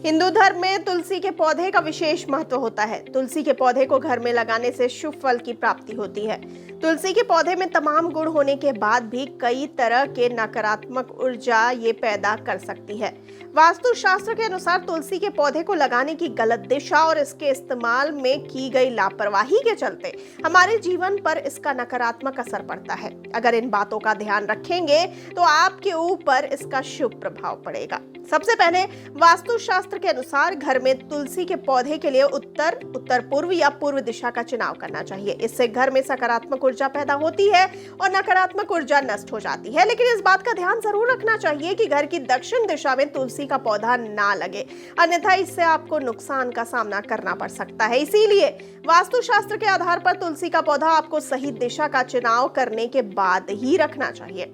हिंदू धर्म में तुलसी के पौधे का विशेष महत्व होता है। तुलसी के पौधे को घर में लगाने से शुभ फल की प्राप्ति होती है। तुलसी के पौधे में तमाम गुण होने के बाद भी कई तरह के नकारात्मक ऊर्जा ये पैदा कर सकती है। वास्तु शास्त्र के अनुसार तुलसी के पौधे को लगाने की गलत दिशा और इसके इस्तेमाल में की गई लापरवाही के चलते हमारे जीवन पर इसका नकारात्मक असर पड़ता है। अगर इन बातों का ध्यान रखेंगे तो आपके ऊपर इसका शुभ प्रभाव पड़ेगा। सबसे पहले वास्तु शास्त्र के अनुसार घर में तुलसी के पौधे के लिए उत्तर, उत्तर पूर्व या पूर्व दिशा का चुनाव करना चाहिए। इससे घर में सकारात्मक ऊर्जा पैदा होती है और नकारात्मक ऊर्जा नष्ट हो जाती है। लेकिन इस बात का ध्यान जरूर रखना चाहिए कि घर की दक्षिण दिशा में तुलसी का पौधा ना लगे, अन्यथा इससे आपको नुकसान का सामना करना पड़ सकता है। इसीलिए वास्तु शास्त्र के आधार पर तुलसी का पौधा आपको सही दिशा का चुनाव करने के बाद ही रखना चाहिए।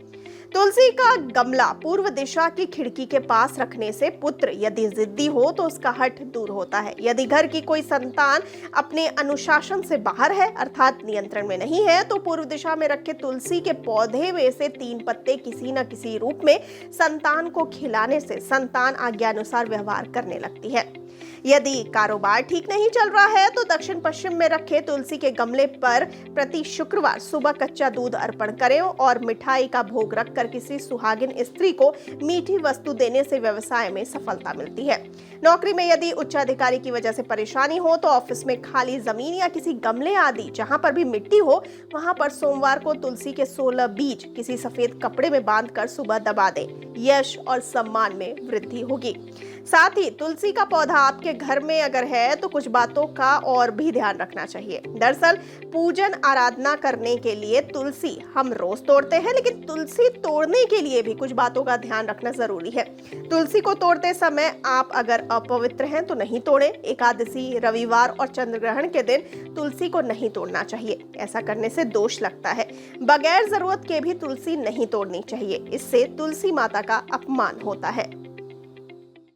तुलसी का गमला पूर्व दिशा की खिड़की के पास रखने से पुत्र यदि जिद्दी हो तो उसका हठ दूर होता है। यदि घर की कोई संतान अपने अनुशासन से बाहर है अर्थात नियंत्रण में नहीं है तो पूर्व दिशा में रखे तुलसी के पौधे में से 3 पत्ते किसी न किसी रूप में संतान को खिलाने से संतान आज्ञानुसार व्यवहार करने लगती है। यदि कारोबार ठीक नहीं चल रहा है तो दक्षिण पश्चिम में रखे तुलसी के गमले पर प्रति शुक्रवार सुबह कच्चा दूध अर्पण करें और मिठाई का भोग रखकर किसी सुहागिन स्त्री को मीठी वस्तु देने से व्यवसाय में सफलता मिलती है। नौकरी में यदि उच्चाधिकारी की वजह से परेशानी हो तो ऑफिस में खाली जमीन या किसी गमले आदि जहां पर भी मिट्टी हो वहां पर सोमवार को तुलसी के 16 बीज किसी सफेद कपड़े में बांधकर सुबह दबा दें। यश और सम्मान में वृद्धि होगी। साथ ही तुलसी का पौधा आपके घर में अगर है तो कुछ बातों का और भी ध्यान रखना चाहिए। दरअसल पूजन आराधना करने के लिए तुलसी हम रोज तोड़ते हैं, लेकिन तुलसी तोड़ने के लिए भी कुछ बातों का ध्यान रखना जरूरी है। तुलसी को तोड़ते समय आप अगर अपवित्र हैं तो नहीं तोड़ें। एकादशी, रविवार और चंद्र ग्रहण के दिन तुलसी को नहीं तोड़ना चाहिए, ऐसा करने से दोष लगता है। बगैर जरूरत के भी तुलसी नहीं तोड़नी चाहिए, इससे तुलसी माता का अपमान होता है।